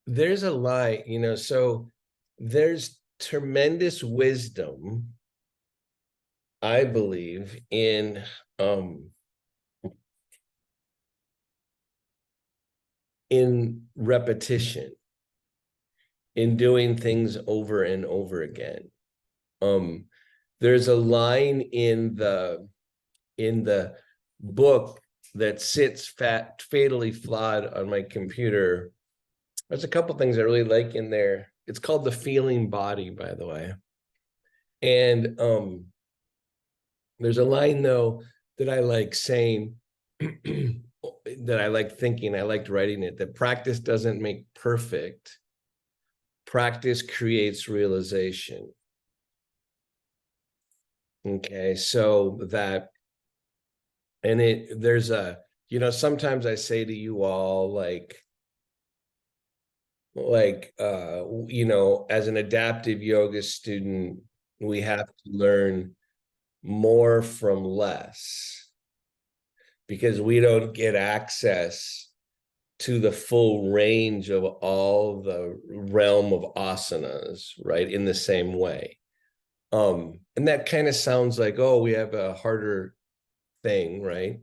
there's a lie, so there's tremendous wisdom, I believe, um in repetition, in doing things over and over again. Um, there's a line in the book that sits fatally flawed on my computer. There's a couple things I really like in there. It's called The Feeling Body, by the way. And there's a line though that I like saying, that I like thinking, I liked writing it, that practice doesn't make perfect. Practice creates realization. Okay, so that, and there's sometimes I say to you all, as an adaptive yoga student, we have to learn more from less, because we don't get access to the full range of all the realm of asanas, right, in the same way. And that kind of sounds like, oh, we have a harder thing, right?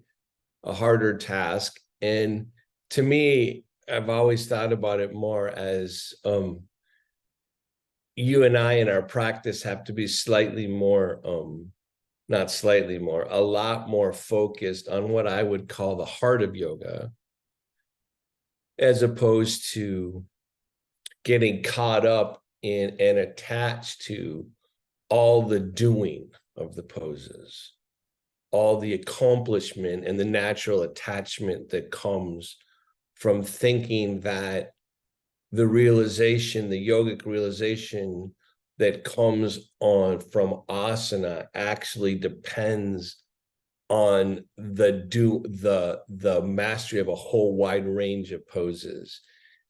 A harder task. And to me, I've always thought about it more as you and I in our practice have to be slightly more, not slightly more, a lot more focused on what I would call the heart of yoga, as opposed to getting caught up in and attached to all the doing of the poses, all the accomplishment and the natural attachment that comes from thinking that the realization, the yogic realization that comes on from asana actually depends on the mastery of a whole wide range of poses.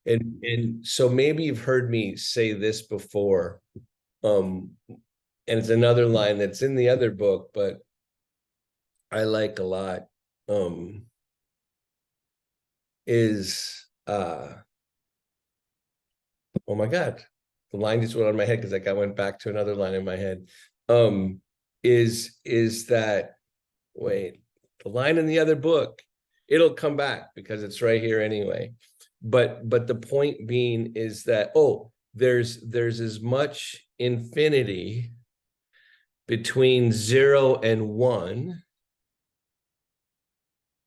And so maybe you've heard me say this before, and it's another line that's in the other book, but I like a lot, is oh my God, the line just went on my head because I went back to another line in my head. Is that, wait, the line in the other book, it'll come back because it's right here anyway. But the point being is that, there's as much infinity between 0 and 1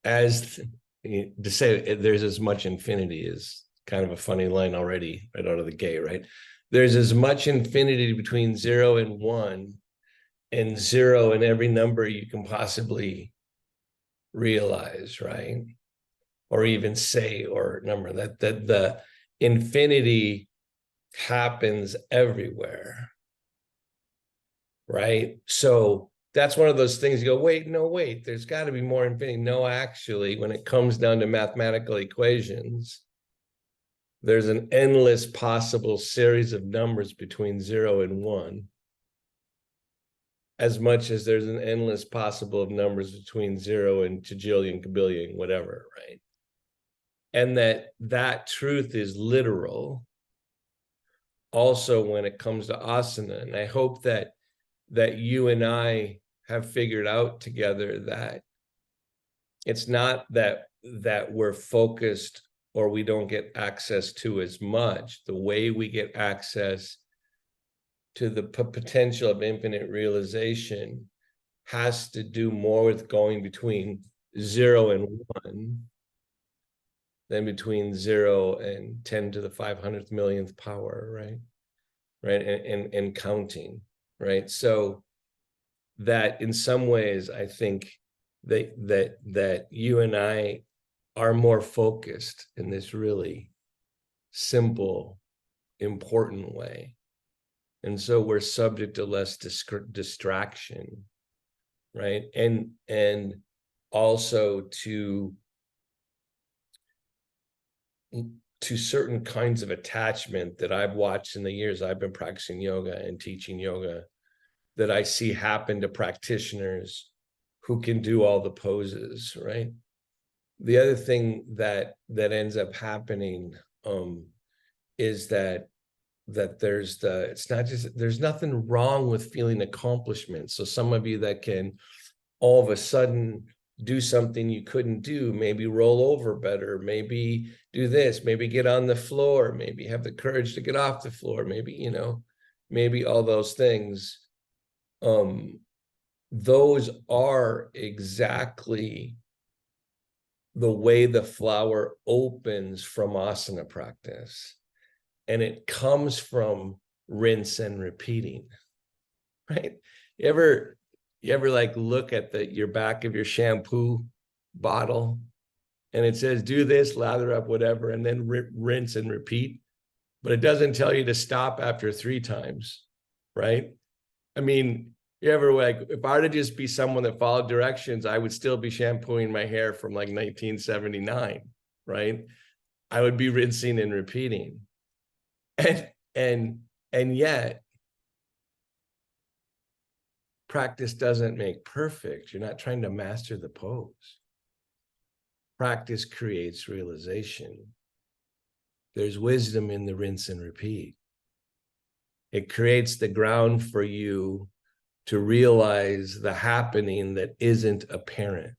as, to say there's as much infinity is kind of a funny line already right out of the gate, right? There's as much infinity between 0 and 1, and 0 and every number you can possibly realize, right? Or even say, or number, that the infinity happens everywhere, right? So that's one of those things you go, wait, no, wait, there's got to be more infinity. No, actually, when it comes down to mathematical equations, there's an endless possible series of numbers between 0 and 1, as much as there's an endless possible of numbers between 0 and tajillion, kabillion, whatever, right? And that truth is literal also when it comes to asana. And I hope that you and I have figured out together that it's not that we're focused or we don't get access to as much. The way we get access to the potential of infinite realization has to do more with going between 0 and 1 than between 0 and 10 to the 500th millionth power, right? Right, and counting, right? So that in some ways, I think that you and I are more focused in this really simple, important way. And so we're subject to less distraction, right? And also to certain kinds of attachment that I've watched in the years I've been practicing yoga and teaching yoga, that I see happen to practitioners who can do all the poses, right? The other thing that ends up happening, is that it's not just, there's nothing wrong with feeling accomplishment. So some of you that can all of a sudden do something you couldn't do, maybe roll over better, maybe do this, maybe get on the floor, maybe have the courage to get off the floor, maybe, maybe all those things. Those are exactly the way the flower opens from asana practice. And it comes from rinse and repeating, right? You ever like look at your back of your shampoo bottle and it says, do this, lather up, whatever, and then rinse and repeat. But it doesn't tell you to stop after 3 times, right? I mean, you ever like, if I were to just be someone that followed directions, I would still be shampooing my hair from like 1979, right? I would be rinsing and repeating. And yet practice doesn't make perfect. You're not trying to master the pose. Practice creates realization. There's wisdom in the rinse and repeat. It creates the ground for you to realize the happening that isn't apparent,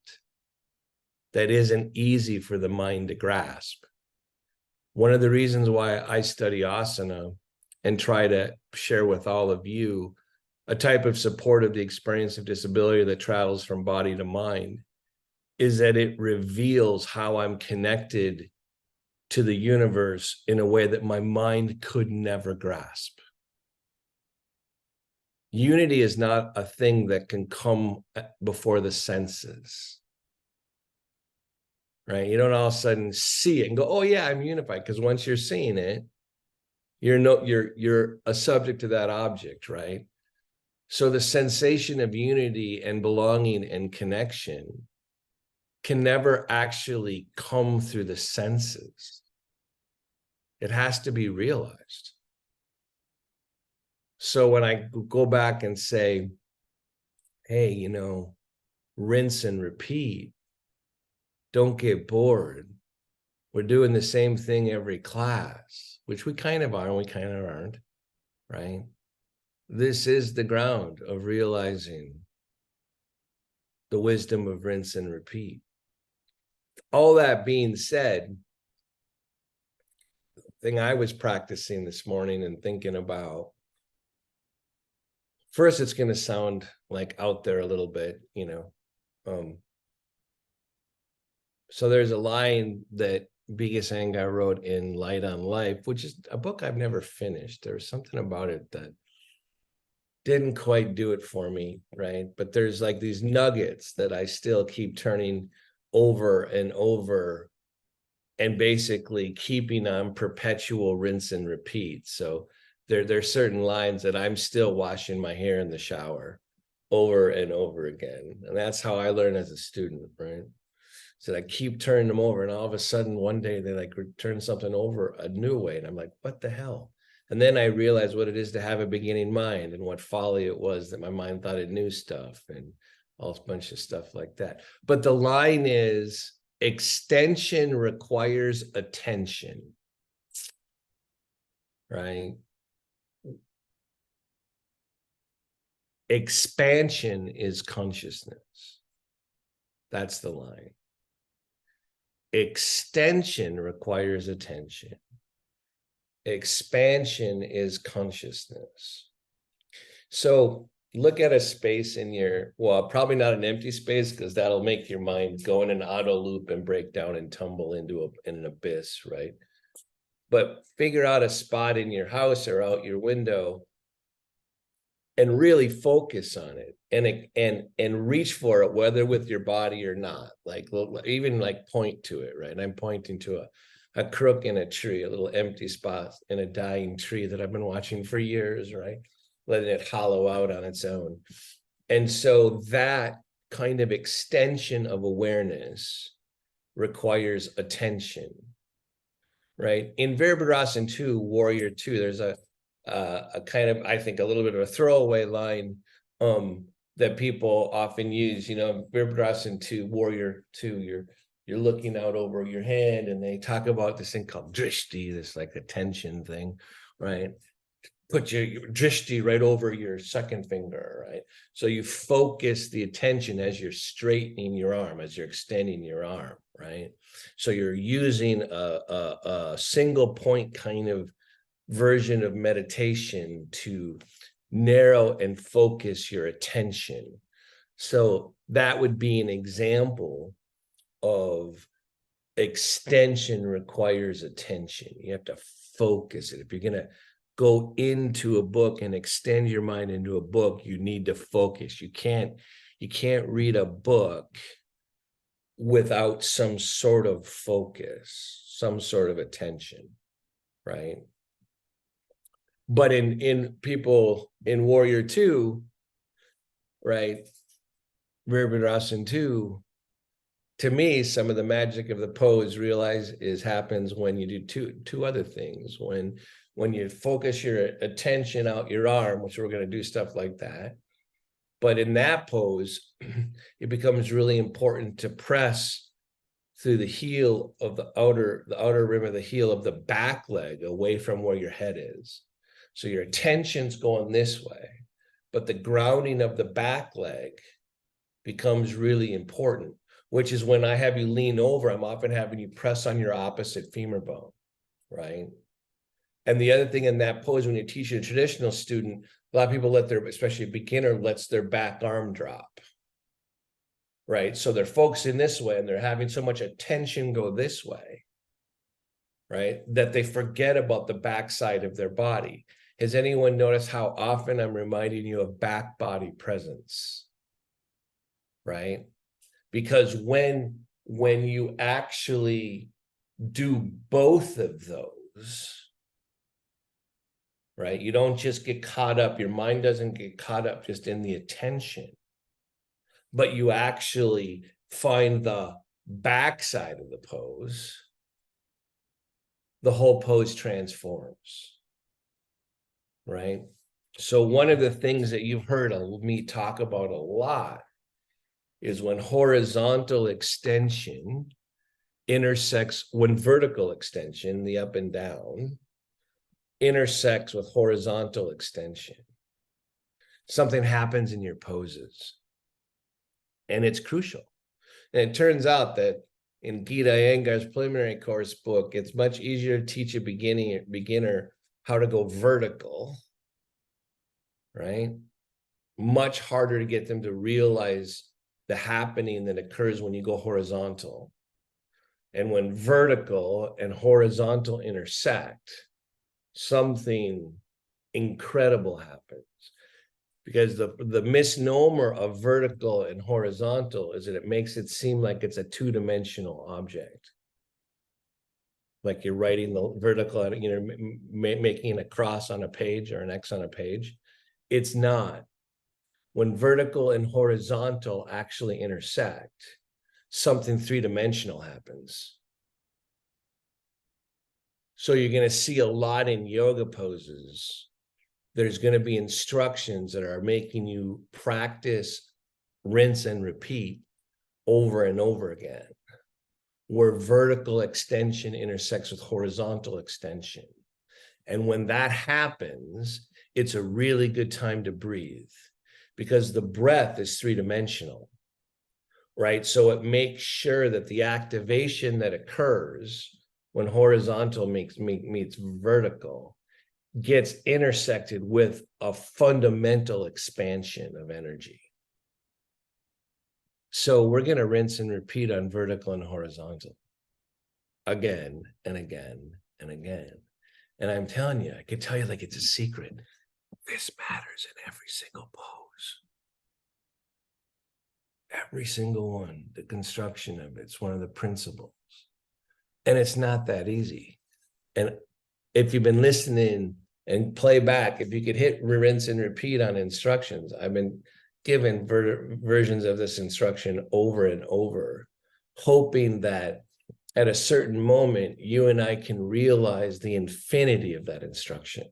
that isn't easy for the mind to grasp. One of the reasons why I study asana and try to share with all of you a type of support of the experience of disability that travels from body to mind is that it reveals how I'm connected to the universe in a way that my mind could never grasp. Unity is not a thing that can come before the senses, right? You don't all of a sudden see it and go, oh yeah, I'm unified. Because once you're seeing it, you're a subject to that object, right? So the sensation of unity and belonging and connection can never actually come through the senses. It has to be realized. So when I go back and say, hey, rinse and repeat, don't get bored. We're doing the same thing every class, which we kind of are and we kind of aren't, right? This is the ground of realizing the wisdom of rinse and repeat. All that being said, the thing I was practicing this morning and thinking about, first, it's going to sound like out there a little bit, so there's a line that Biga Sangai wrote in Light on Life, which is a book I've never finished. There's something about it that didn't quite do it for me, right? But there's like these nuggets that I still keep turning over and over and basically keeping on perpetual rinse and repeat. So there's certain lines that I'm still washing my hair in the shower over and over again. And that's how I learn as a student, right? So I keep turning them over, and all of a sudden one day they like turn something over a new way. And I'm like, what the hell? And then I realized what it is to have a beginning mind and what folly it was that my mind thought it knew stuff and all a bunch of stuff like that. But the line is, extension requires attention, right? Expansion is consciousness. That's the line. Extension requires attention. Expansion is consciousness. So look at a space in your, well, probably not an empty space, because that'll make your mind go in an auto loop and break down and tumble into an abyss, right? But figure out a spot in your house or out your window and really focus on it and reach for it, whether with your body or not. Like even like point to it, right? I'm pointing to a crook in a tree, a little empty spot in a dying tree that I've been watching for years, right? Letting it hollow out on its own. And so that kind of extension of awareness requires attention, right? In Virabhadrasana 2, Warrior 2, there's a kind of, I think, a little bit of a throwaway line that people often use, Virabhadrasana 2, Warrior 2, you're looking out over your hand, and they talk about this thing called drishti, this like attention thing, right? Put your drishti right over your second finger, right? So you focus the attention as you're straightening your arm, as you're extending your arm, right? So you're using a single point kind of version of meditation to narrow and focus your attention. So that would be an example of extension requires attention. You have to focus it. If you're going to go into a book and extend your mind into a book, you need to focus. You can't read a book without some sort of focus, some sort of attention, right? But in people in Warrior 2, right, Virabhadrasana 2, to me, some of the magic of the pose happens when you do two other things. When you focus your attention out your arm, which we're going to do stuff like that. But in that pose, it becomes really important to press through the heel of the outer rim of the heel of the back leg away from where your head is. So your attention's going this way, but the grounding of the back leg becomes really important, which is when I have you lean over, I'm often having you press on your opposite femur bone, right? And the other thing in that pose, when you teach a traditional student, a lot of people especially a beginner, lets their back arm drop, right? So they're focusing this way and they're having so much attention go this way, right, that they forget about the backside of their body. Has anyone noticed how often I'm reminding you of back body presence, right? Because when you actually do both of those, right, you don't just get caught up, your mind doesn't get caught up just in the attention, but you actually find the backside of the pose, the whole pose transforms, right? So one of the things that you've heard me talk about a lot is when horizontal extension intersects, when vertical extension, the up and down, intersects with horizontal extension, something happens in your poses. And it's crucial. And it turns out that in Gita Iyengar's preliminary course book, it's much easier to teach a beginner how to go vertical, right? Much harder to get them to realize the happening that occurs when you go horizontal. And when vertical and horizontal intersect, something incredible happens. Because the misnomer of vertical and horizontal is that it makes it seem like it's a two-dimensional object. Like you're writing the vertical, making a cross on a page or an X on a page. It's not. When vertical and horizontal actually intersect, something three-dimensional happens. So you're going to see a lot in yoga poses. There's going to be instructions that are making you practice, rinse and repeat over and over again, where vertical extension intersects with horizontal extension. And when that happens, it's a really good time to breathe, because the breath is three-dimensional, right? So it makes sure that the activation that occurs when horizontal meets vertical gets intersected with a fundamental expansion of energy. So we're going to rinse and repeat on vertical and horizontal again and again and again. And I'm telling you, I could tell you like it's a secret. This matters in every single pose. Every single one, the construction of it's one of the principles. And it's not that easy. And if you've been listening and play back, if you could hit rinse and repeat on instructions, I've been given versions of this instruction over and over, hoping that at a certain moment, you and I can realize the infinity of that instruction,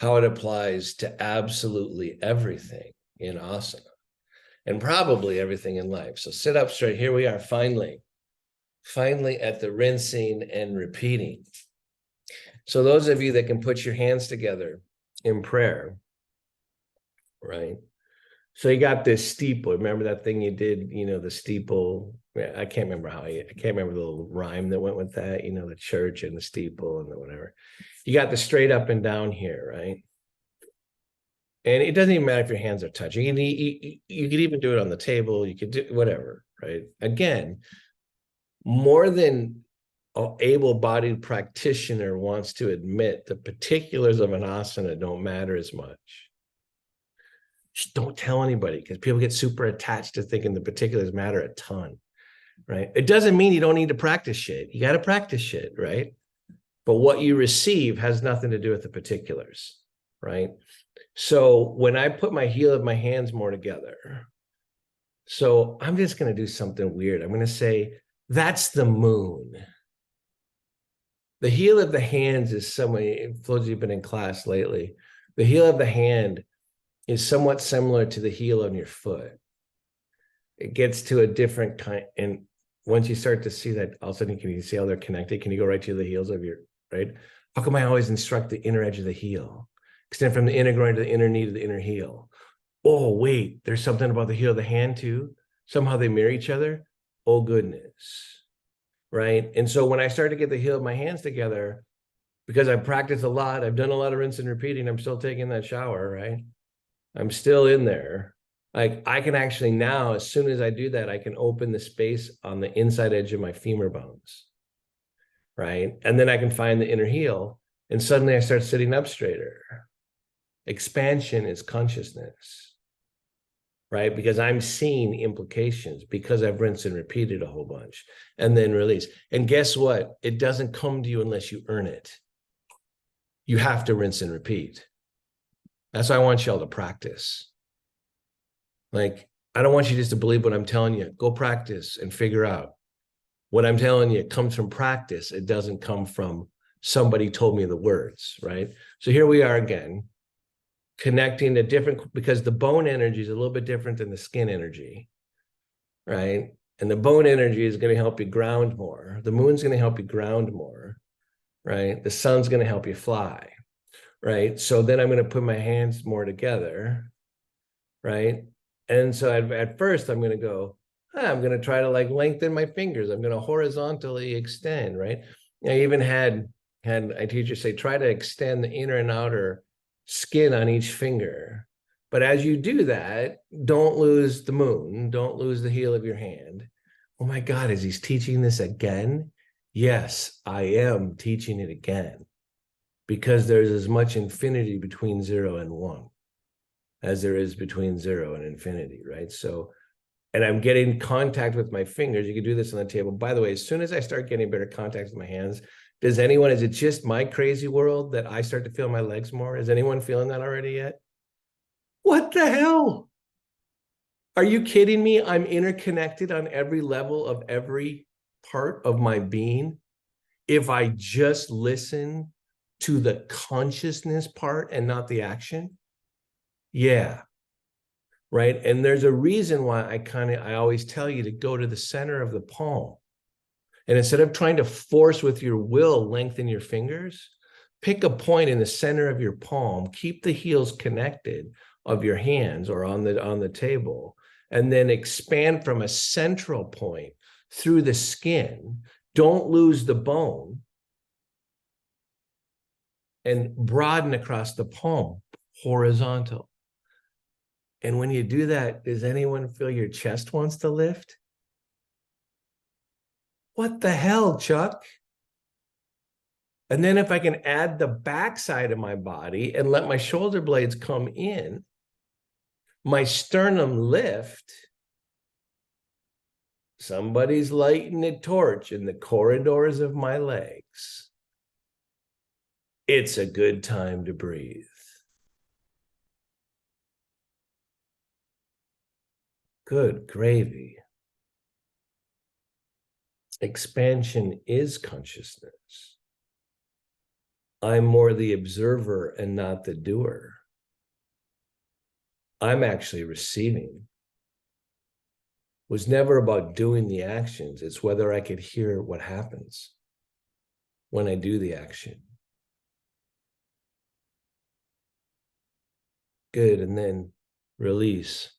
how it applies to absolutely everything in asana. and probably everything in life. So sit up straight. Here we are, finally at the rinsing and repeating. So those of you that can put your hands together in prayer, right? So you got this steeple. Remember that thing you did, the steeple? I can't remember I can't remember the little rhyme that went with that, the church and the steeple and the whatever. You got the straight up and down here, right? And it doesn't even matter if your hands are touching. You could even do it on the table. You could do whatever, right? Again, more than an able-bodied practitioner wants to admit, the particulars of an asana don't matter as much. Just don't tell anybody, because people get super attached to thinking the particulars matter a ton, right? It doesn't mean you don't need to practice shit. You got to practice shit, right? But what you receive has nothing to do with the particulars, right? So when I put my heel of my hands more together, so I'm just going to do something weird. I'm going to say, that's the moon. The heel of the hands is somewhat, for those of you who've been in class lately, the heel of the hand is somewhat similar to the heel on your foot. It gets to a different kind. And once you start to see that, all of a sudden, can you see how they're connected? Can you go right to the heels of your, right? How come I always instruct the inner edge of the heel? Extend from the inner groin to the inner knee to the inner heel. Oh, wait, there's something about the heel of the hand too. Somehow they mirror each other. Oh, goodness. Right. And so when I start to get the heel of my hands together, because I've practiced a lot, I've done a lot of rinse and repeating, I'm still taking that shower, right? I'm still in there. Like I can actually now, as soon as I do that, I can open the space on the inside edge of my femur bones. Right. And then I can find the inner heel. And suddenly I start sitting up straighter. Expansion is consciousness, right? Because I'm seeing implications because I've rinsed and repeated a whole bunch and then release. And guess what? It doesn't come to you unless you earn it. You have to rinse and repeat. That's why I want y'all to practice. Like, I don't want you just to believe what I'm telling you. Go practice and figure out. What I'm telling you, it comes from practice. It doesn't come from somebody told me the words, right? So here we are again, connecting to different, because the bone energy is a little bit different than the skin energy, right? And the bone energy is going to help you ground more. The moon's going to help you ground more, right? The sun's going to help you fly, right? So then I'm going to put my hands more together, right? And so at first I'm going to go, I'm going to try to like lengthen my fingers. I'm going to horizontally extend, right? I even had a teacher say, try to extend the inner and outer skin on each finger. But as you do that, don't lose the moon, don't lose the heel of your hand. Oh my God, is he teaching this again? Yes, I am teaching it again, because there's as much infinity between 0 and 1 as there is between 0 and infinity, right? So, and I'm getting contact with my fingers. You can do this on the table. By the way, as soon as I start getting better contact with my hands, is it just my crazy world that I start to feel my legs more? Is anyone feeling that already yet? What the hell? Are you kidding me? I'm interconnected on every level of every part of my being. If I just listen to the consciousness part and not the action. Yeah. Right. And there's a reason why I always tell you to go to the center of the palm. And instead of trying to force with your will, lengthen your fingers, pick a point in the center of your palm, keep the heels connected of your hands or on the table, and then expand from a central point through the skin. Don't lose the bone, and broaden across the palm, horizontal. And when you do that, does anyone feel your chest wants to lift? What the hell, Chuck? And then if I can add the backside of my body and let my shoulder blades come in, my sternum lift, somebody's lighting a torch in the corridors of my legs. It's a good time to breathe. Good gravy. Expansion is consciousness. I'm more the observer and not the doer. I'm actually receiving. was never about doing the actions. It's whether I could hear what happens when I do the action. Good. And then release.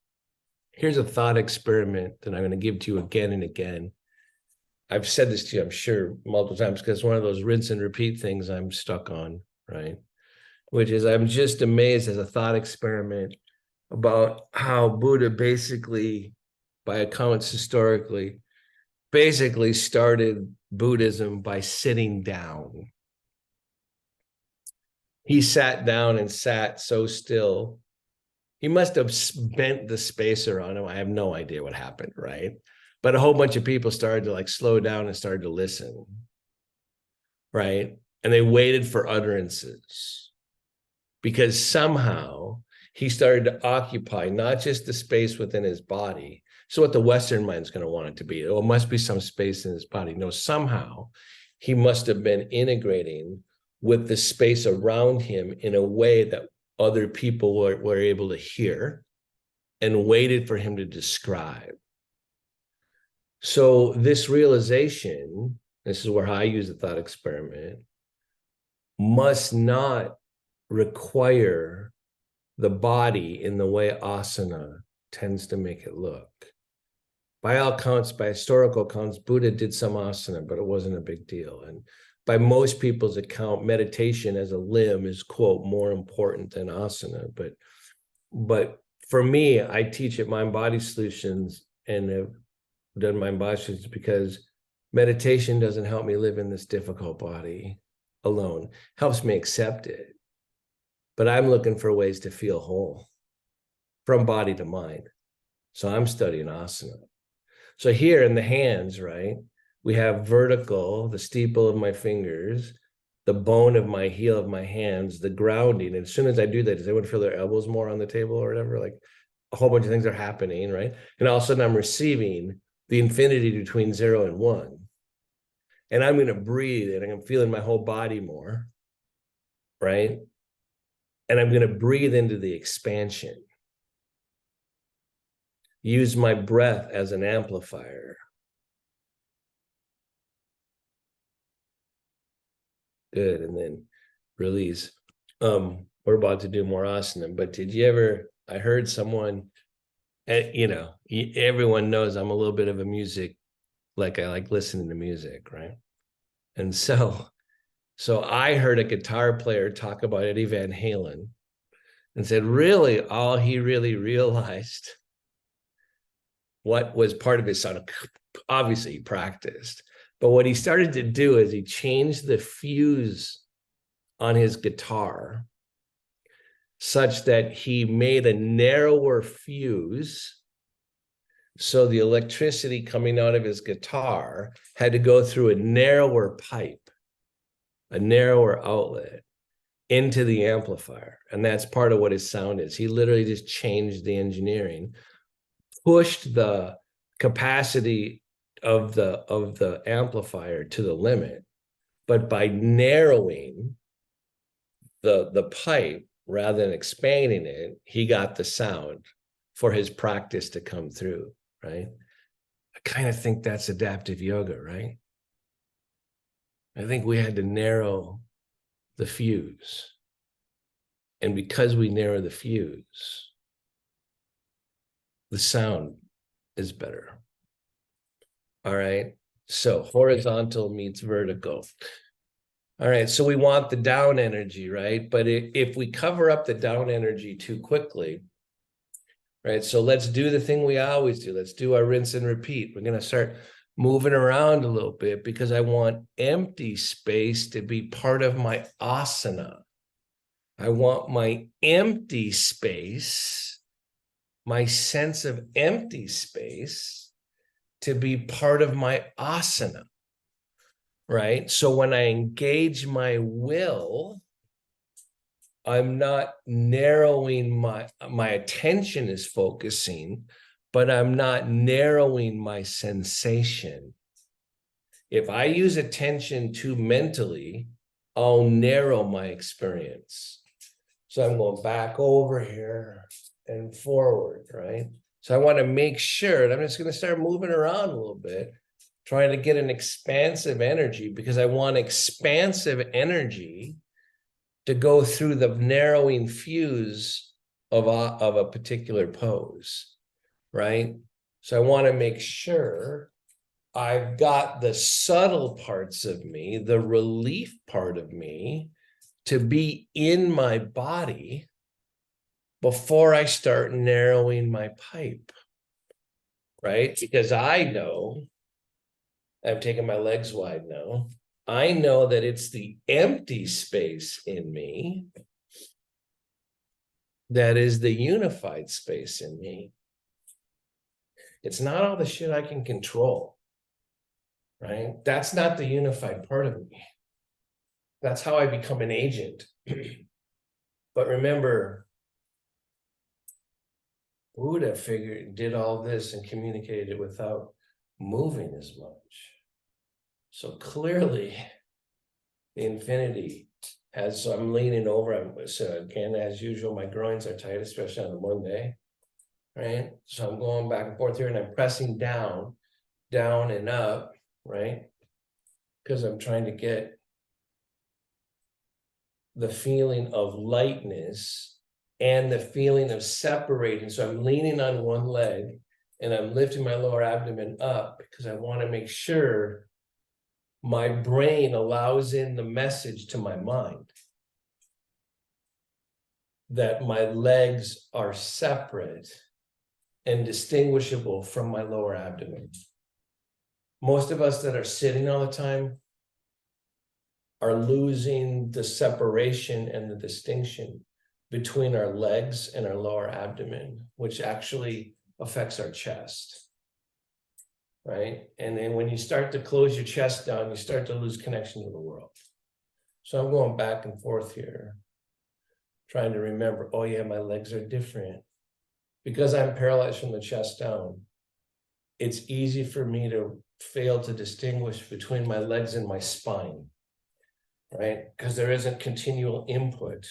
Here's a thought experiment that I'm going to give to you again and again. I've said this to you, I'm sure, multiple times, because it's one of those rinse and repeat things I'm stuck on, right? Which is, I'm just amazed as a thought experiment about how Buddha basically, by accounts historically, basically started Buddhism by sitting down. He sat down and sat so still. He must have bent the space around him. I have no idea what happened, right? But a whole bunch of people started to like slow down and started to listen, right? And they waited for utterances because somehow he started to occupy not just the space within his body. So what the Western mind's going to want it to be, oh, it must be some space in his body. No, somehow he must have been integrating with the space around him in a way that other people were able to hear and waited for him to describe. So this realization, this is where I use the thought experiment, must not require the body in the way asana tends to make it look. By all counts, by historical counts, Buddha did some asana, but it wasn't a big deal. And by most people's account, meditation as a limb is, quote, more important than asana. But for me, I teach at Mind Body Solutions and have done Mind Body Solutions because meditation doesn't help me live in this difficult body alone. Helps me accept it. But I'm looking for ways to feel whole from body to mind. So I'm studying asana. So here in the hands, right, we have vertical, the steeple of my fingers, the bone of my heel of my hands, the grounding. And as soon as I do that, does anyone feel their elbows more on the table or whatever? Like a whole bunch of things are happening, right? And all of a sudden I'm receiving the infinity between 0 and 1. And I'm going to breathe and I'm feeling my whole body more, right? And I'm going to breathe into the expansion. Use my breath as an amplifier. Good. And then release. We're about to do more asana, but did you ever, I heard someone, you know, everyone knows I'm a little bit of a music, like I like listening to music, right? And so I heard a guitar player talk about Eddie Van Halen and said, really, all he really realized what was part of his sound, obviously he practiced, but what he started to do is he changed the fuse on his guitar such that he made a narrower fuse. So the electricity coming out of his guitar had to go through a narrower pipe, a narrower outlet into the amplifier. And that's part of what his sound is. He literally just changed the engineering, pushed the capacity of the amplifier to the limit, but by narrowing the pipe rather than expanding it, he got the sound for his practice to come through, right? I kind of think that's adaptive yoga, right? I think we had to narrow the fuse. And because we narrow the fuse, the sound is better. All right. So horizontal meets vertical. All right. So we want the down energy, right? But if we cover up the down energy too quickly, right? So let's do the thing we always do. Let's do our rinse and repeat. We're going to start moving around a little bit because I want empty space to be part of my asana. I want my empty space, my sense of empty space, to be part of my asana, right? So when I engage my will, I'm not narrowing my attention is focusing, but I'm not narrowing my sensation. If I use attention too mentally, I'll narrow my experience. So I'm going back over here and forward, right? So I want to make sure, and I'm just going to start moving around a little bit, trying to get an expansive energy, because I want expansive energy to go through the narrowing fuse of a particular pose, right? So I want to make sure I've got the subtle parts of me, the relief part of me, to be in my body before I start narrowing my pipe, right? Because I know, I'm taking my legs wide now, I know that it's the empty space in me that is the unified space in me. It's not all the shit I can control, right? That's not the unified part of me. That's how I become an agent. But remember, Buddha did all this and communicated it without moving as much. So clearly, the infinity has, so I'm leaning over, so again, as usual, my groins are tight, especially on a Monday, right? So I'm going back and forth here and I'm pressing down and up, right? Because I'm trying to get the feeling of lightness and the feeling of separating. So I'm leaning on one leg and I'm lifting my lower abdomen up because I want to make sure my brain allows in the message to my mind that my legs are separate and distinguishable from my lower abdomen. Most of us that are sitting all the time are losing the separation and the distinction between our legs and our lower abdomen, which actually affects our chest, right? And then when you start to close your chest down, you start to lose connection to the world. So I'm going back and forth here, trying to remember, oh yeah, my legs are different. Because I'm paralyzed from the chest down, it's easy for me to fail to distinguish between my legs and my spine, right? Because there isn't continual input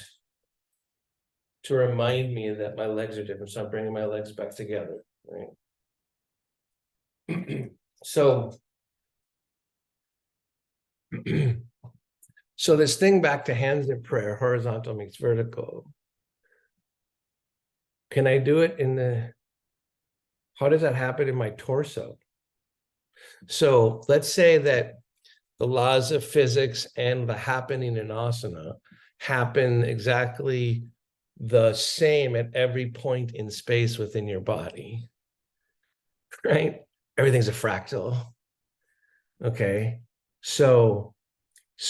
to remind me that my legs are different. So I'm bringing my legs back together, right? So this thing back to hands in prayer, horizontal meets vertical. Can I do it how does that happen in my torso? So let's say that the laws of physics and the happening in asana happen exactly the same at every point in space within your body, right? Everything's a fractal. Okay. So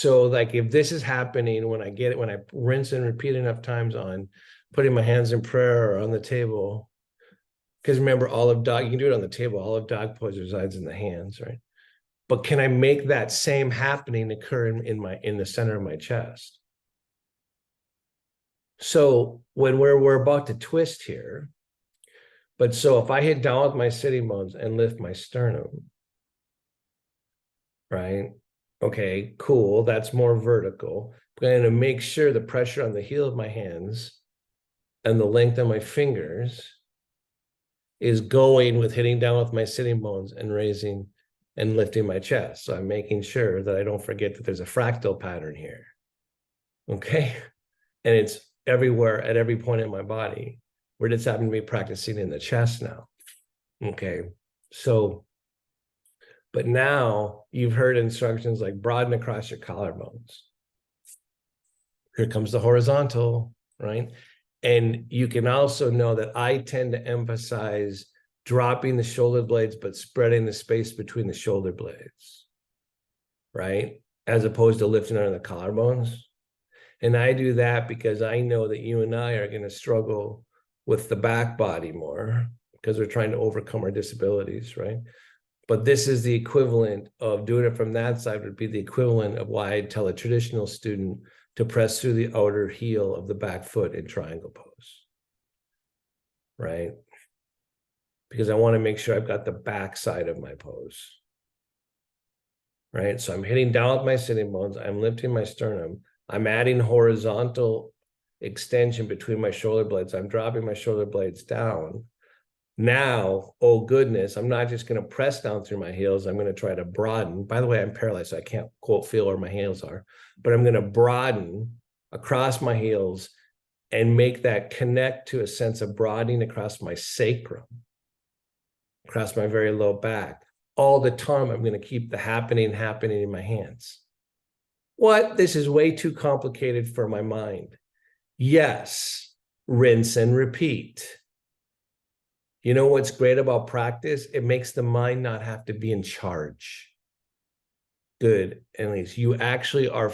like if this is happening when I get it, when I rinse and repeat enough times on putting my hands in prayer or on the table, because remember, olive dog, you can do it on the table. Olive dog pose resides in the hands, right? But can I make that same happening occur in the center of my chest? So when we're about to twist here, but so if I hit down with my sitting bones and lift my sternum, right? Okay, cool. That's more vertical. I'm going to make sure the pressure on the heel of my hands and the length of my fingers is going with hitting down with my sitting bones and raising and lifting my chest. So I'm making sure that I don't forget that there's a fractal pattern here. Okay. And it's everywhere at every point in my body. We're just having to be practicing in the chest now. Okay. So, but now you've heard instructions like broaden across your collarbones. Here comes the horizontal, right? And you can also know that I tend to emphasize dropping the shoulder blades, but spreading the space between the shoulder blades, right? As opposed to lifting under the collarbones. And I do that because I know that you and I are going to struggle with the back body more because we're trying to overcome our disabilities, right? But this is the equivalent of doing it from that side would be the equivalent of why I'd tell a traditional student to press through the outer heel of the back foot in triangle pose, right? Because I want to make sure I've got the back side of my pose, right? So I'm hitting down with my sitting bones. I'm lifting my sternum. I'm adding horizontal extension between my shoulder blades. I'm dropping my shoulder blades down. Now, oh goodness, I'm not just going to press down through my heels. I'm going to try to broaden. By the way, I'm paralyzed, so I can't quote feel where my heels are, but I'm going to broaden across my heels and make that connect to a sense of broadening across my sacrum, across my very low back. All the time, I'm going to keep the happening in my hands. What? This is way too complicated for my mind. Yes, rinse and repeat. You know what's great about practice? It makes the mind not have to be in charge. Good. At least you actually are,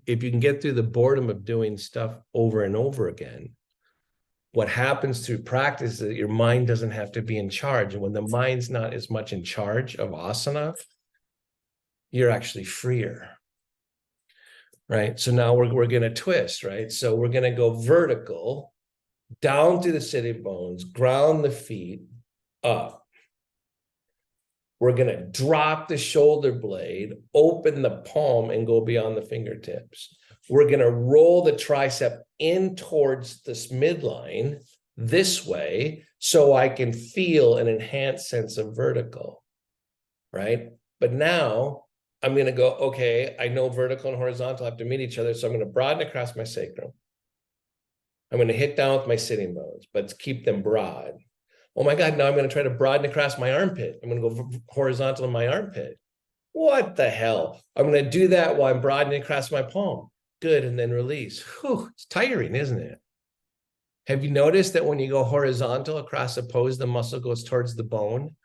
if you can get through the boredom of doing stuff over and over again, what happens through practice is that your mind doesn't have to be in charge. And when the mind's not as much in charge of asana, you're actually freer. Right? So now we're going to twist, right? So we're going to go vertical, down through the sitting bones, ground the feet up. We're going to drop the shoulder blade, open the palm, and go beyond the fingertips. We're going to roll the tricep in towards this midline this way so I can feel an enhanced sense of vertical, right? But now I'm going to go, okay, I know vertical and horizontal have to meet each other, so I'm going to broaden across my sacrum. I'm going to hit down with my sitting bones, but keep them broad. Oh my God, now I'm going to try to broaden across my armpit. I'm going to go horizontal in my armpit. What the hell? I'm going to do that while I'm broadening across my palm. Good, and then release. Whew, it's tiring, isn't it? Have you noticed that when you go horizontal across a pose, the muscle goes towards the bone?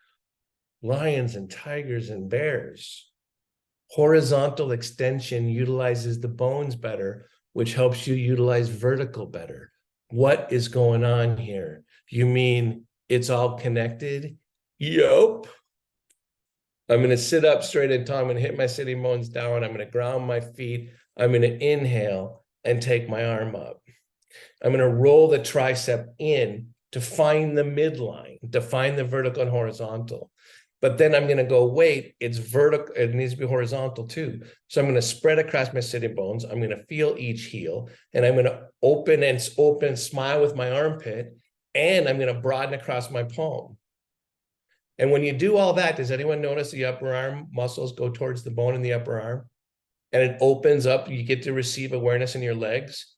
Lions and tigers and bears. Horizontal extension utilizes the bones better, which helps you utilize vertical better. What is going on here? You mean it's all connected? Yup. I'm going to sit up straight and tall. I'm going to hit my sitting bones down. I'm going to ground my feet. I'm going to inhale and take my arm up. I'm going to roll the tricep in to find the midline, to find the vertical and horizontal. But then I'm going to go, wait, it's vertical. It needs to be horizontal too. So I'm going to spread across my sitting bones. I'm going to feel each heel, and I'm going to open, smile with my armpit, and I'm going to broaden across my palm. And when you do all that, does anyone notice the upper arm muscles go towards the bone in the upper arm? And it opens up, you get to receive awareness in your legs.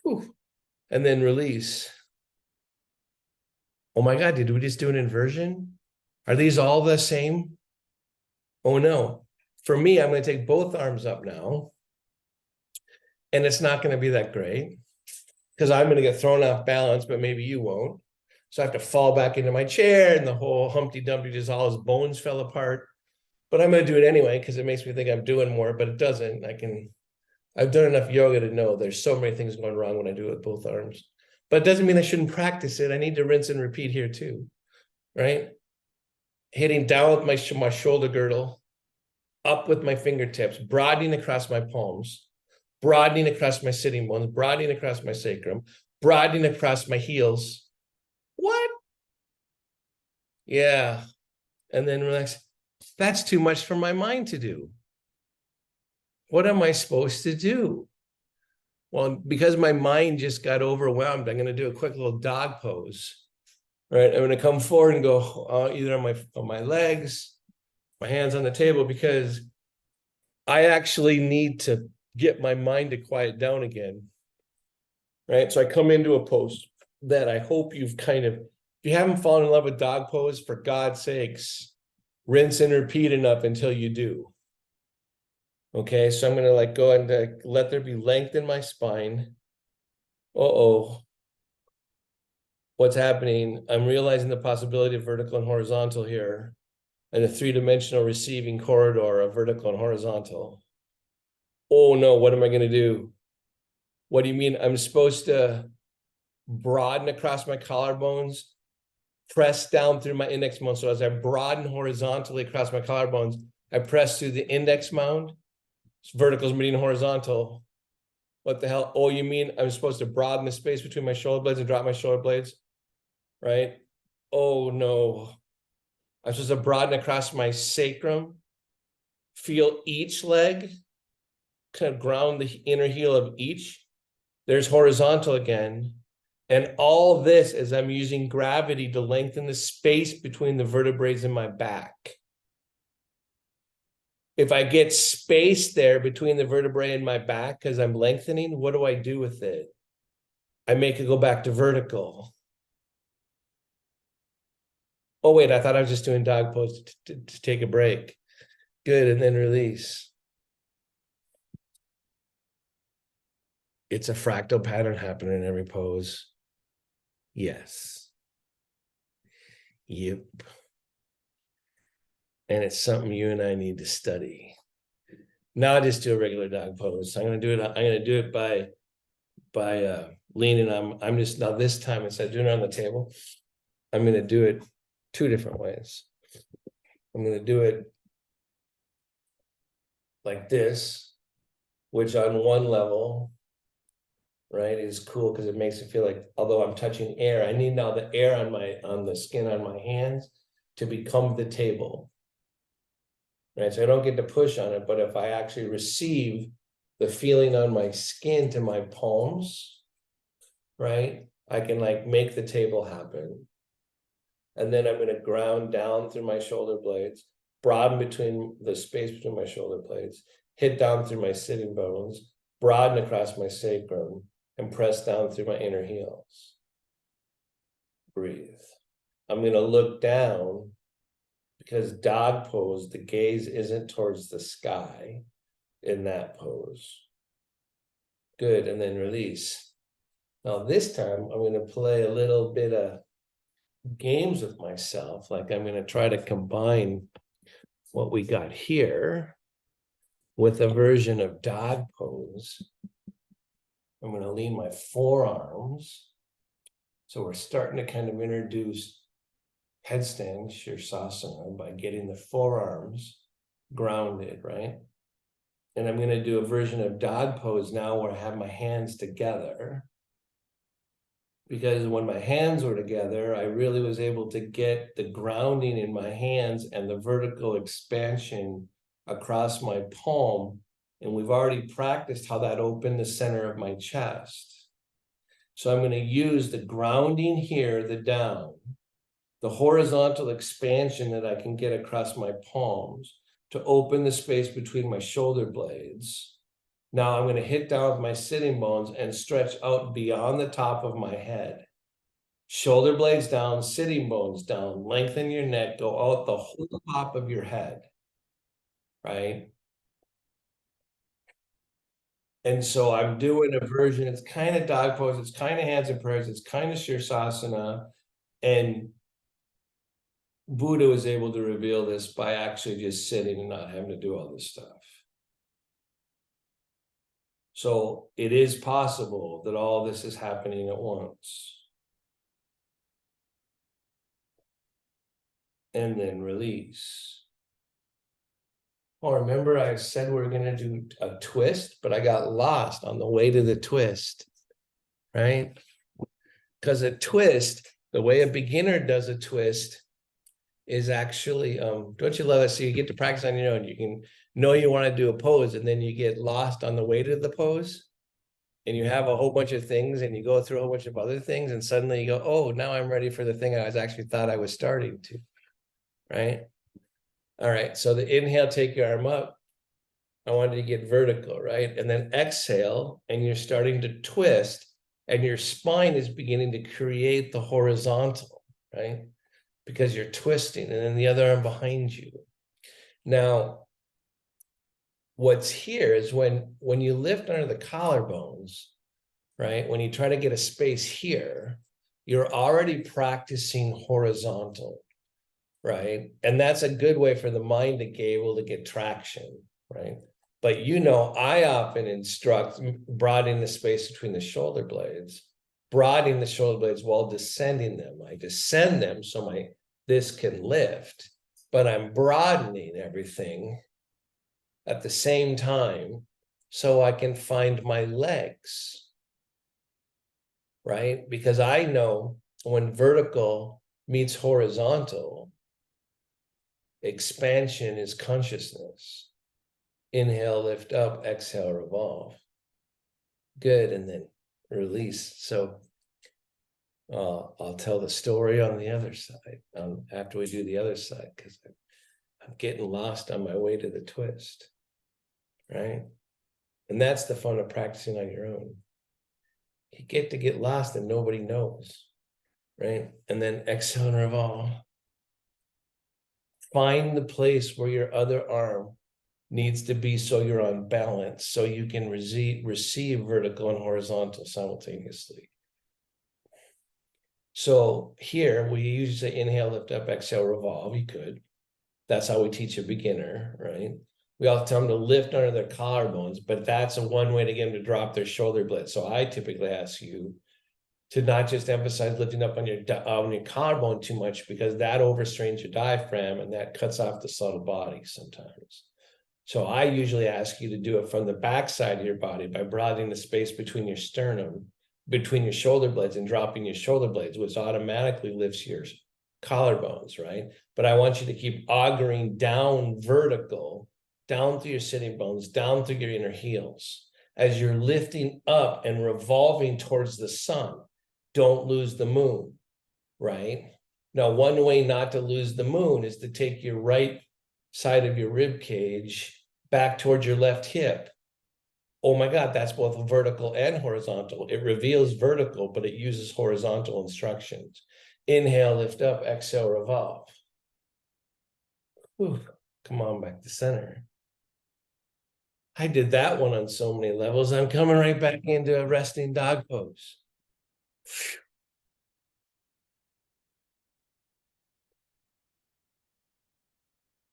Whew. And then release. Oh my God, did we just do an inversion? Are these all the same? Oh no. For me, I'm going to take both arms up now. And it's not going to be that great because I'm going to get thrown off balance, but maybe you won't. So I have to fall back into my chair, and the whole Humpty Dumpty, just all his bones fell apart. But I'm going to do it anyway because it makes me think I'm doing more, but it doesn't. I've done enough yoga to know there's so many things going wrong when I do it with both arms. But it doesn't mean I shouldn't practice it. I need to rinse and repeat here too, right? Hitting down with my shoulder girdle, up with my fingertips, broadening across my palms, broadening across my sitting bones, broadening across my sacrum, broadening across my heels. What? Yeah. And then relax. That's too much for my mind to do. What am I supposed to do? Well, because my mind just got overwhelmed, I'm going to do a quick little dog pose. Right? I'm going to come forward and go either on my legs, my hands on the table, because I actually need to get my mind to quiet down again. Right? So I come into a pose that I hope if you haven't fallen in love with dog pose, for God's sakes, rinse and repeat enough until you do. Okay, so I'm going to go and let there be length in my spine. Uh-oh. What's happening? I'm realizing the possibility of vertical and horizontal here, and a three-dimensional receiving corridor of vertical and horizontal. Oh no, what am I going to do? What do you mean? I'm supposed to broaden across my collarbones, press down through my index mound. So as I broaden horizontally across my collarbones, I press through the index mound. Vertical is meeting horizontal. What the hell? Oh, you mean I'm supposed to broaden the space between my shoulder blades and drop my shoulder blades? Right? Oh no. I'm supposed to broaden across my sacrum, feel each leg, kind of ground the inner heel of each. There's horizontal again. And all this as I'm using gravity to lengthen the space between the vertebrae in my back. If I get space there between the vertebrae and my back because I'm lengthening, what do I do with it? I make it go back to vertical. Oh, wait, I thought I was just doing dog pose to take a break. Good, and then release. It's a fractal pattern happening in every pose. Yes. Yep. And it's something you and I need to study. Now I just do a regular dog pose. I'm gonna do it by leaning. I'm just now this time instead of doing it on the table, I'm gonna do it two different ways. I'm gonna do it like this, which on one level, right, is cool because it makes it feel like although I'm touching air, I need now the air on the skin on my hands to become the table. Right. So I don't get to push on it, but if I actually receive the feeling on my skin to my palms, right, I can like make the table happen. And then I'm going to ground down through my shoulder blades, broaden between the space between my shoulder blades, hit down through my sitting bones, broaden across my sacrum, and press down through my inner heels. Breathe. I'm going to look down because dog pose, the gaze isn't towards the sky in that pose. Good, and then release. Now this time I'm going to play a little bit of games with myself. Like I'm going to try to combine what we got here with a version of dog pose. I'm going to lean my forearms. So we're starting to kind of introduce headstand Shirsasana by getting the forearms grounded, right? And I'm going to do a version of dog pose now where I have my hands together. Because when my hands were together, I really was able to get the grounding in my hands and the vertical expansion across my palm. And we've already practiced how that opened the center of my chest. So I'm going to use the grounding here, the down, the horizontal expansion that I can get across my palms to open the space between my shoulder blades. Now I'm going to hit down with my sitting bones and stretch out beyond the top of my head. Shoulder blades down, sitting bones down, lengthen your neck, go out the whole top of your head, right? And so I'm doing a version, it's kind of dog pose, it's kind of hands and prayers, it's kind of Shirsasana, and Buddha was able to reveal this by actually just sitting and not having to do all this stuff. So it is possible that all this is happening at once. And then release. Oh, remember I said we were going to do a twist, but I got lost on the way to the twist, right? Because a twist, the way a beginner does a twist is actually, don't you love it? So you get to practice on your own. You can know you want to do a pose and then you get lost on the way to the pose. And you have a whole bunch of things and you go through a whole bunch of other things and suddenly you go, oh, now I'm ready for the thing I was actually thought I was starting to, right? All right, so the inhale, take your arm up. I wanted to get vertical, right? And then exhale, and you're starting to twist, and your spine is beginning to create the horizontal, right? Because you're twisting, and then the other arm behind you. Now, what's here is when you lift under the collarbones, right? When you try to get a space here, you're already practicing horizontal, right? And that's a good way for the mind to be able to get traction, right? But I often instruct broadening the space between the shoulder blades, broadening the shoulder blades while descending them. I descend them so this can lift, but I'm broadening everything at the same time so I can find my legs, right? Because I know when vertical meets horizontal, expansion is consciousness. Inhale, lift up, exhale, revolve. Good, and then release. So I'll tell the story on the other side, after we do the other side, because I'm getting lost on my way to the twist, right? And that's the fun of practicing on your own. You get to get lost and nobody knows, right? And then exhale and revolve. Find the place where your other arm needs to be so you're on balance, so you can receive vertical and horizontal simultaneously. So here we usually say inhale, lift up, exhale, revolve. You could. That's how we teach a beginner, right? We also tell them to lift under their collarbones, but that's a one way to get them to drop their shoulder blades. So I typically ask you to not just emphasize lifting up on your collarbone too much, because that overstrains your diaphragm and that cuts off the subtle body sometimes. So I usually ask you to do it from the backside of your body by broadening the space between your sternum, between your shoulder blades, and dropping your shoulder blades, which automatically lifts your collarbones, right? But I want you to keep augering down vertical, down through your sitting bones, down through your inner heels. As you're lifting up and revolving towards the sun, don't lose the moon, right? Now, one way not to lose the moon is to take your right side of your rib cage back towards your left hip. Oh my God, that's both vertical and horizontal. It reveals vertical, but it uses horizontal instructions. Inhale, lift up, exhale, revolve. Whew, come on back to center. I did that one on so many levels. I'm coming right back into a resting dog pose.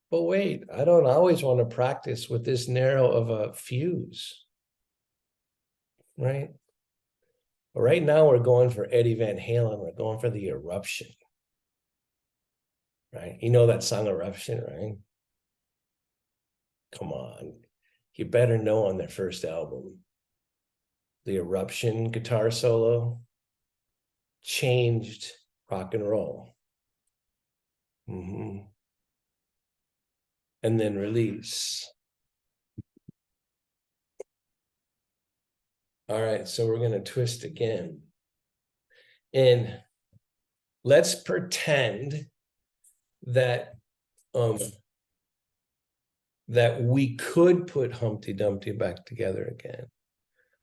But wait, I don't always want to practice with this narrow of a fuse, right? But right now we're going for Eddie Van Halen. We're going for the eruption, right? You know that song Eruption, right? Come on. You better know on their first album. The Eruption guitar solo changed rock and roll. Mm-hmm. And then release. All right, so we're going to twist again. And let's pretend that that we could put Humpty Dumpty back together again.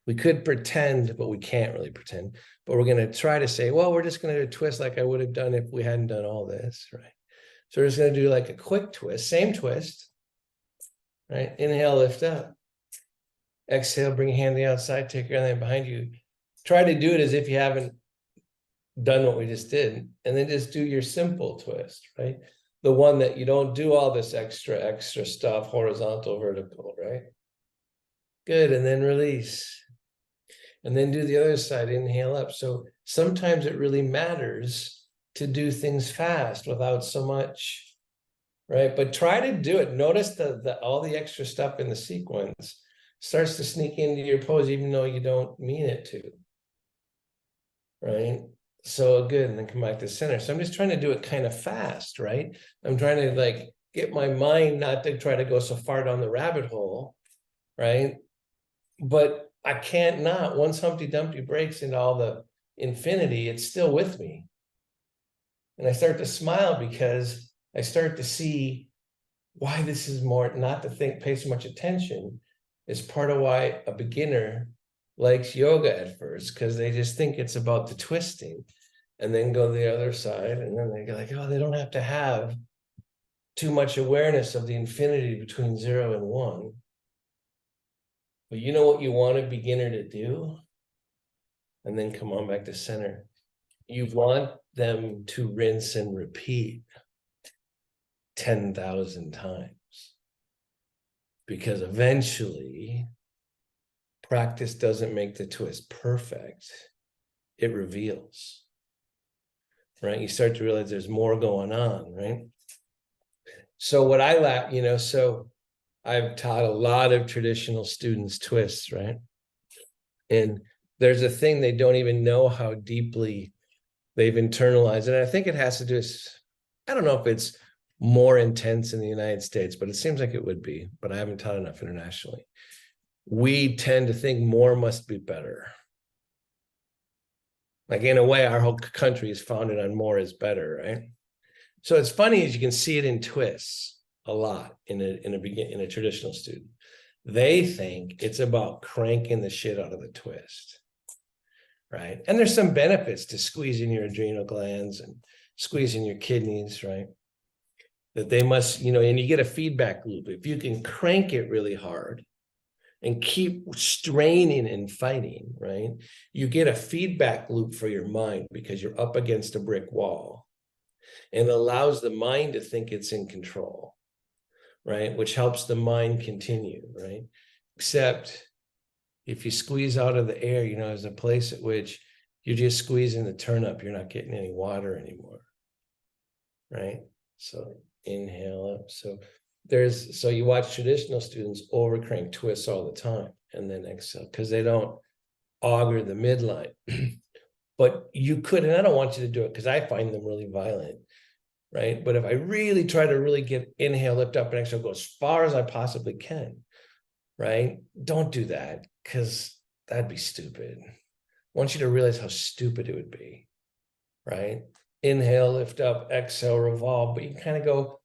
We could pretend, but we can't really pretend. But we're going to try to say, well, we're just going to do a twist like I would have done if we hadn't done all this, right? So we're just going to do like a quick twist, same twist, right? Inhale, lift up. Exhale, bring your hand to the outside, take your hand behind you. Try to do it as if you haven't done what we just did. And then just do your simple twist, right? The one that you don't do all this extra stuff, horizontal, vertical, right? Good, and then release. And then do the other side, inhale up. So sometimes it really matters to do things fast without so much, right? But try to do it. Notice the all the extra stuff in the sequence starts to sneak into your pose, even though you don't mean it to, right? So good, and then come back to center. So I'm just trying to do it kind of fast, right? I'm trying to like get my mind not to try to go so far down the rabbit hole, right? But I can't not. Once Humpty Dumpty breaks into all the infinity, it's still with me. And I start to smile because I start to see why this is more, not to pay so much attention, is part of why a beginner likes yoga at first, because they just think it's about the twisting and then go the other side. And then they go like, oh, they don't have to have too much awareness of the infinity between 0 and 1. But you know what you want a beginner to do? And then come on back to center. You want them to rinse and repeat 10,000 times. Because eventually, practice doesn't make the twist perfect. It reveals, right? You start to realize there's more going on, right? So what I like, so I've taught a lot of traditional students twists, right? And there's a thing they don't even know how deeply they've internalized. And I think it has to do with, I don't know if it's more intense in the United States, but it seems like it would be, but I haven't taught enough internationally. We tend to think more must be better. Like in a way, our whole country is founded on more is better, right? So it's funny as you can see it in twists a lot in a traditional student. They think it's about cranking the shit out of the twist, right? And there's some benefits to squeezing your adrenal glands and squeezing your kidneys, right? That they must, and you get a feedback loop. If you can crank it really hard and keep straining and fighting, right? You get a feedback loop for your mind because you're up against a brick wall, and allows the mind to think it's in control, right? Which helps the mind continue, right? Except if you squeeze out of the air, there's a place at which you're just squeezing the turnip, you're not getting any water anymore, right? So inhale up. So you watch traditional students overcrank twists all the time and then exhale because they don't auger the midline. But you could, and I don't want you to do it because I find them really violent, right? But if I really try to really get inhale, lift up, and exhale, go as far as I possibly can, right? Don't do that because that'd be stupid. I want you to realize how stupid it would be, right? Inhale, lift up, exhale, revolve. But you kind of go,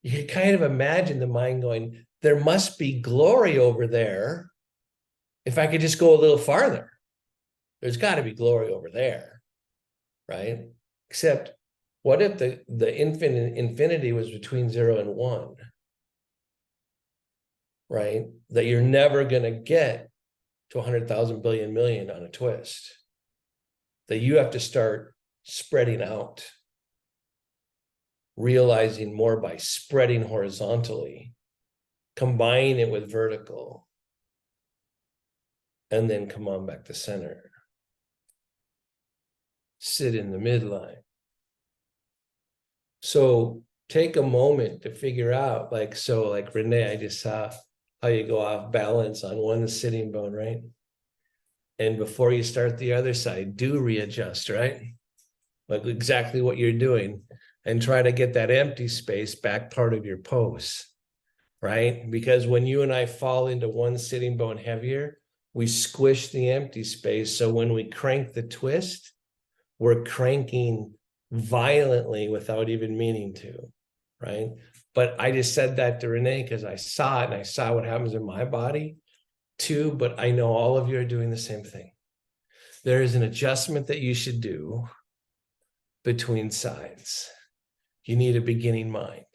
you can kind of imagine the mind going, there must be glory over there if I could just go a little farther. There's got to be glory over there, right? Except what if the infinity was between 0 and 1, right? That you're never going to get to 100,000 billion million on a twist. That you have to start spreading out, realizing more by spreading horizontally, combine it with vertical, and then come on back to center. Sit in the midline. So take a moment to figure out, like Renee, I just saw how you go off balance on one sitting bone, right? And before you start the other side, do readjust, right? Like exactly what you're doing, and try to get that empty space back part of your pose, right? Because when you and I fall into one sitting bone heavier, we squish the empty space. So when we crank the twist, we're cranking violently without even meaning to, right? But I just said that to Renee because I saw it and I saw what happens in my body too, but I know all of you are doing the same thing. There is an adjustment that you should do between sides. You need a beginning mind.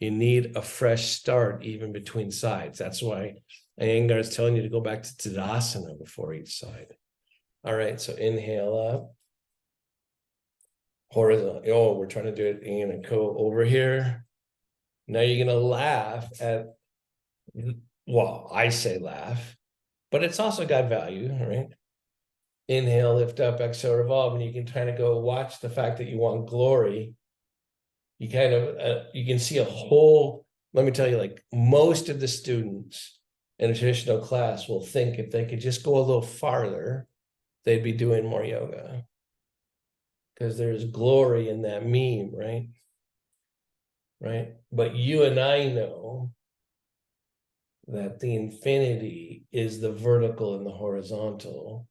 You need a fresh start even between sides. That's why Iyengar is telling you to go back to Tadasana before each side. All right, so inhale up. Horizontal. Oh, we're trying to do it. You're going to go over here. Now you're going to laugh at, well, I say laugh, but it's also got value, right? Inhale, lift up, exhale, revolve, and you can kind of go watch the fact that you want glory. You kind of, you can see a whole, let me tell you, like most of the students in a traditional class will think if they could just go a little farther, they'd be doing more yoga. Because there's glory in that meme, right? Right? But you and I know that the infinity is the vertical and the horizontal,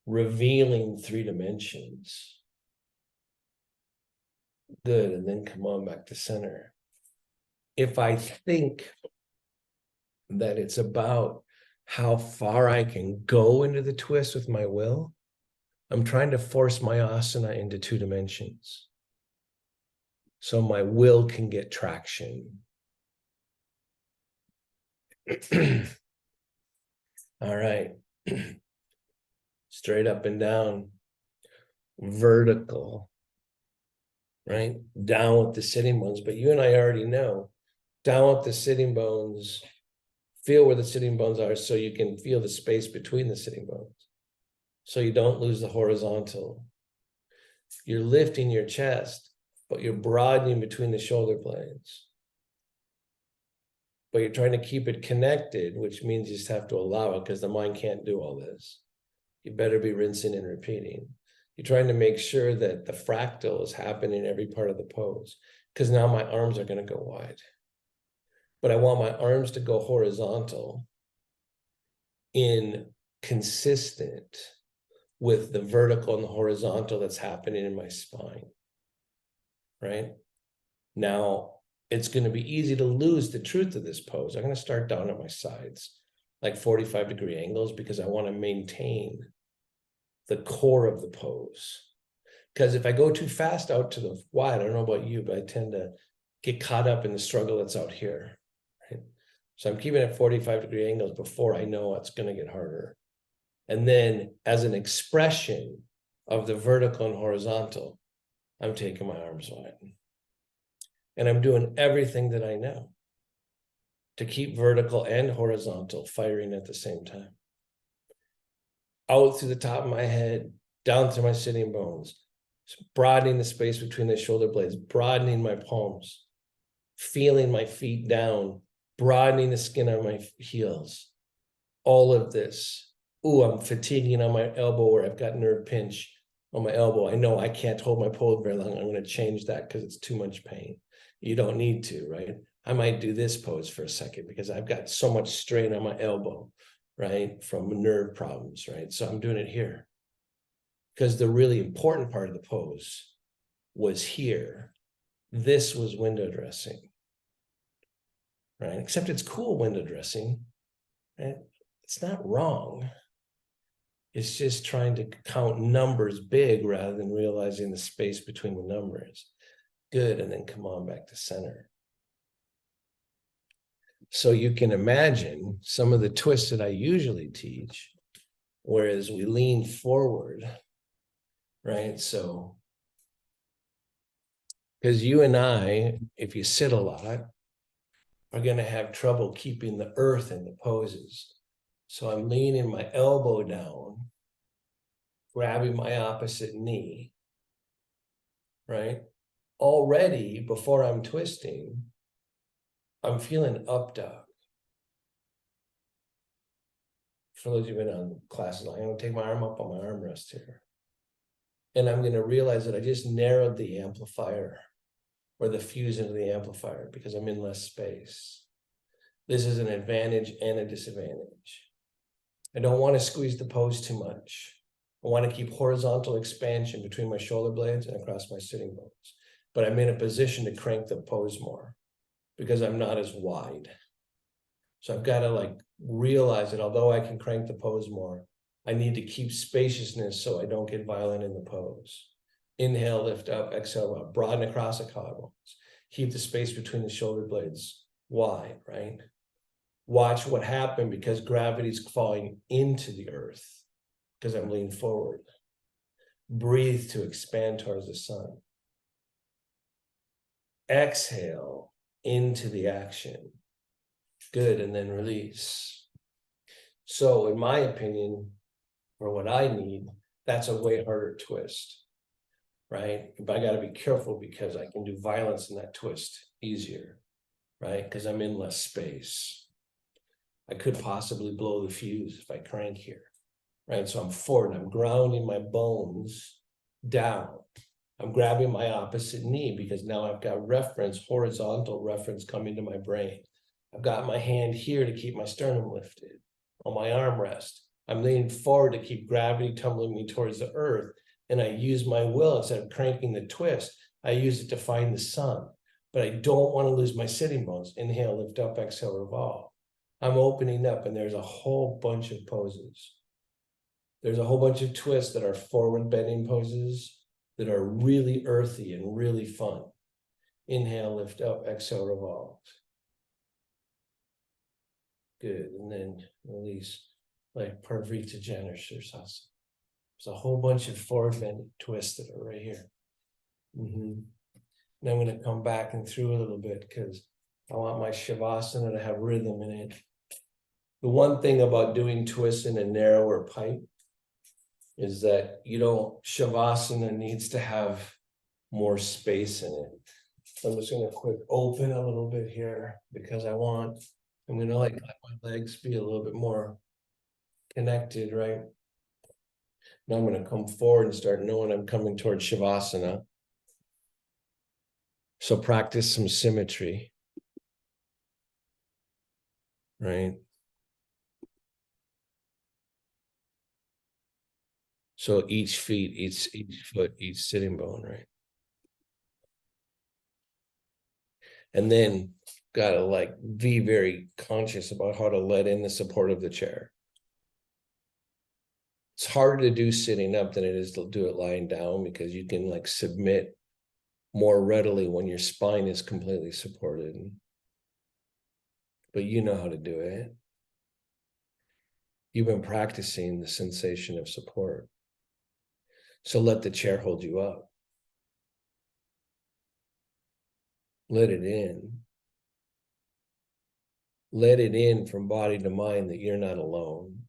revealing 3 dimensions. Good, and then come on back to center. If I think that it's about how far I can go into the twist with my will, I'm trying to force my asana into 2 dimensions. So my will can get traction. All right. Straight up and down. Vertical. Right? Down with the sitting bones. But you and I already know, down with the sitting bones, feel where the sitting bones are so you can feel the space between the sitting bones. So you don't lose the horizontal. You're lifting your chest, but you're broadening between the shoulder blades. But you're trying to keep it connected, which means you just have to allow it because the mind can't do all this. You better be rinsing and repeating. You're trying to make sure that the fractal is happening in every part of the pose, because now my arms are going to go wide. But I want my arms to go horizontal in consistent with the vertical and the horizontal that's happening in my spine, right? Now, it's going to be easy to lose the truth of this pose. I'm going to start down at my sides, like 45-degree angles, because I want to maintain the core of the pose. Because if I go too fast out to the wide, I don't know about you, but I tend to get caught up in the struggle that's out here, right? So I'm keeping it 45-degree angles before I know it's going to get harder. And then as an expression of the vertical and horizontal, I'm taking my arms wide. And I'm doing everything that I know to keep vertical and horizontal firing at the same time. Out through the top of my head, down through my sitting bones, broadening the space between the shoulder blades, broadening my palms, feeling my feet down, broadening the skin on my heels. All of this. Ooh, I'm fatiguing on my elbow where I've got nerve pinch on my elbow. I know I can't hold my pose very long. I'm going to change that because it's too much pain. You don't need to, right? I might do this pose for a second because I've got so much strain on my elbow, right? From nerve problems, right? So I'm doing it here. Because the really important part of the pose was here. This was window dressing, right? Except it's cool window dressing, right? It's not wrong. It's just trying to count numbers big rather than realizing the space between the numbers. Good, and then come on back to center. So you can imagine some of the twists that I usually teach, whereas we lean forward, right? So, because you and I, if you sit a lot, are going to have trouble keeping the earth in the poses. So I'm leaning my elbow down, grabbing my opposite knee, right? Already, before I'm twisting, I'm feeling up dog. For those of you who've been on classes, I'm going to take my arm up on my armrest here. And I'm going to realize that I just narrowed the amplifier or the fuse into the amplifier because I'm in less space. This is an advantage and a disadvantage. I don't want to squeeze the pose too much. I want to keep horizontal expansion between my shoulder blades and across my sitting bones. But I'm in a position to crank the pose more because I'm not as wide. So I've got to like realize that although I can crank the pose more, I need to keep spaciousness so I don't get violent in the pose. Inhale, lift up, exhale, up, broaden across the collarbones. Keep the space between the shoulder blades wide, right? Watch what happened because gravity's falling into the earth because I'm leaning forward. Breathe to expand towards the sun. Exhale into the action. Good, and then release. So in my opinion, for what I need, that's a way harder twist, right? But I got to be careful because I can do violence in that twist easier, right? Because I'm in less space. I could possibly blow the fuse if I crank here, right? So I'm forward, I'm grounding my bones down. I'm grabbing my opposite knee because now I've got reference, horizontal reference coming to my brain. I've got my hand here to keep my sternum lifted on my armrest. I'm leaning forward to keep gravity tumbling me towards the earth. And I use my will instead of cranking the twist. I use it to find the sun. But I don't want to lose my sitting bones. Inhale, lift up, exhale, revolve. I'm opening up and there's a whole bunch of poses. There's a whole bunch of twists that are forward bending poses that are really earthy and really fun. Inhale, lift up, exhale, revolve. Good, and then release like Parvrita Janushasana. There's a whole bunch of forward bending twists that are right here. And I'm going to come back and through a little bit because I want my Shavasana to have rhythm in it. The one thing about doing twists in a narrower pipe is that Shavasana needs to have more space in it. So I'm just going to quick open a little bit here because I'm going to let my legs be a little bit more connected, right? Now I'm going to come forward and start knowing I'm coming towards Shavasana. So practice some symmetry, right? So each foot, each sitting bone, right? And then gotta like be very conscious about how to let in the support of the chair. It's harder to do sitting up than it is to do it lying down, because you can like submit more readily when your spine is completely supported. But you know how to do it. You've been practicing the sensation of support. So let the chair hold you up. Let it in. Let it in from body to mind that you're not alone.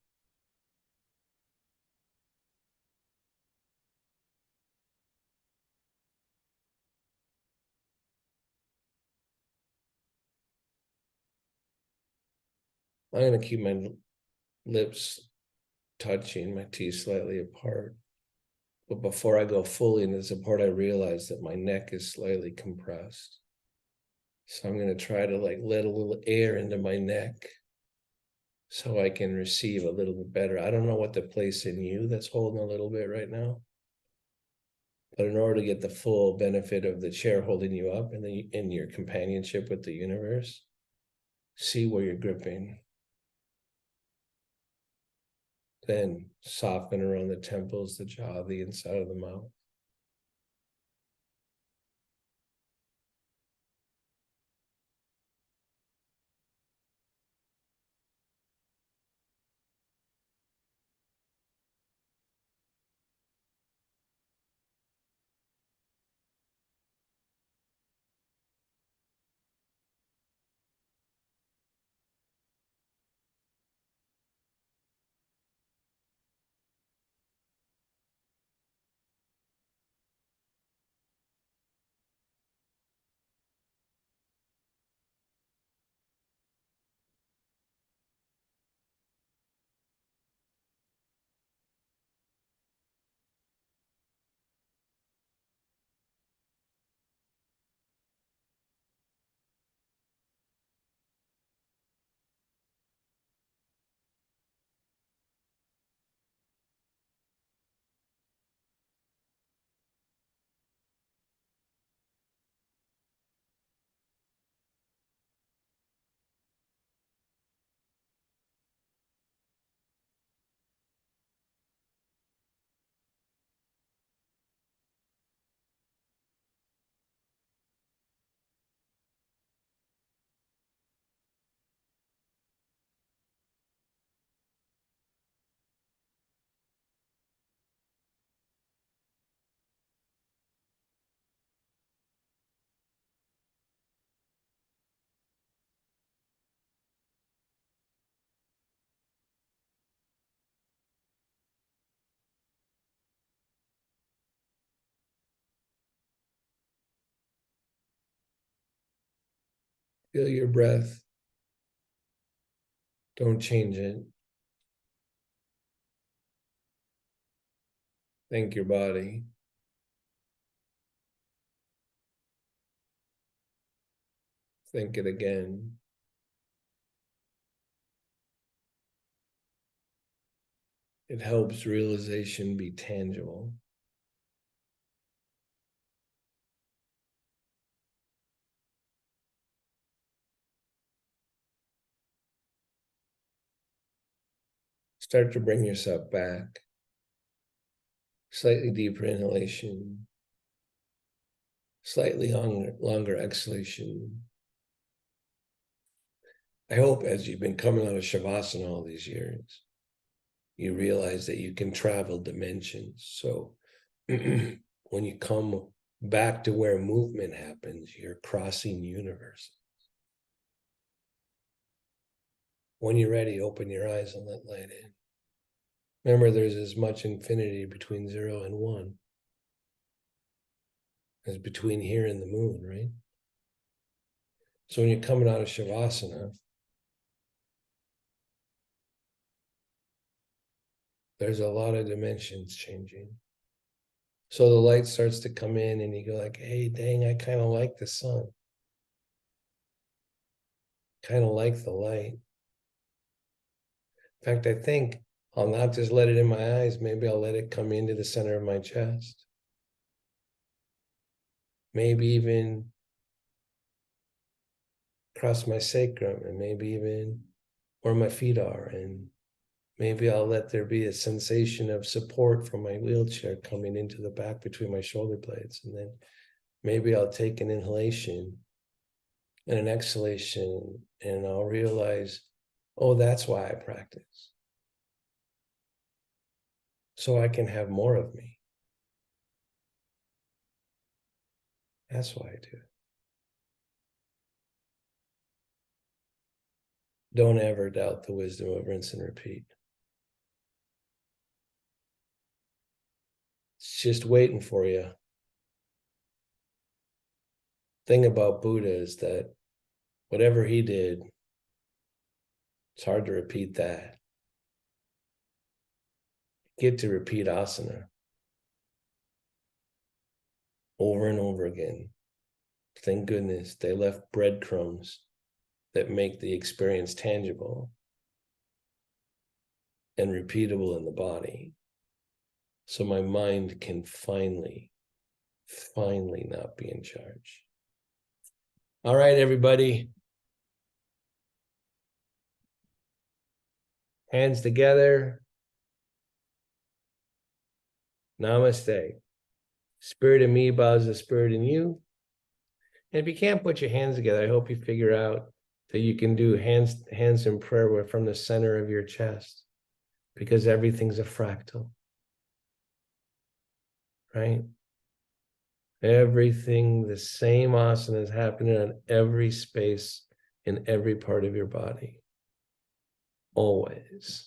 I'm going to keep my lips touching, my teeth slightly apart. But before I go fully into support, I realize that my neck is slightly compressed. So I'm going to try to like let a little air into my neck so I can receive a little bit better. I don't know what the place in you that's holding a little bit right now. But in order to get the full benefit of the chair holding you up and then in your companionship with the universe, see where you're gripping. Then soften around the temples, the jaw, the inside of the mouth. Feel your breath. Don't change it. Thank your body. Think it again. It helps realization be tangible. Start to bring yourself back. Slightly deeper inhalation. Slightly longer exhalation. I hope as you've been coming out of Shavasana all these years, you realize that you can travel dimensions. So when you come back to where movement happens, you're crossing universe. When you're ready, open your eyes and let light in. Remember, there's as much infinity between 0 and 1 as between here and the moon, right? So when you're coming out of Shavasana, there's a lot of dimensions changing. So the light starts to come in and you go like, hey, dang, I kind of like the sun. Kind of like the light. In fact, I think I'll not just let it in my eyes. Maybe I'll let it come into the center of my chest. Maybe even across my sacrum, and maybe even where my feet are. And maybe I'll let there be a sensation of support from my wheelchair coming into the back between my shoulder blades. And then maybe I'll take an inhalation and an exhalation, and I'll realize, oh, that's why I practice. So I can have more of me. That's why I do it. Don't ever doubt the wisdom of rinse and repeat. It's just waiting for you. Thing about Buddha is that whatever he did, it's hard to repeat that. You get to repeat asana over and over again. Thank goodness they left breadcrumbs that make the experience tangible and repeatable in the body. So my mind can finally not be in charge. All right, everybody. Hands together. Namaste. Spirit in me bows the spirit in you. And if you can't put your hands together, I hope you figure out that you can do hands in prayer from the center of your chest, because everything's a fractal, right? Everything, the same asana is happening on every space in every part of your body, always.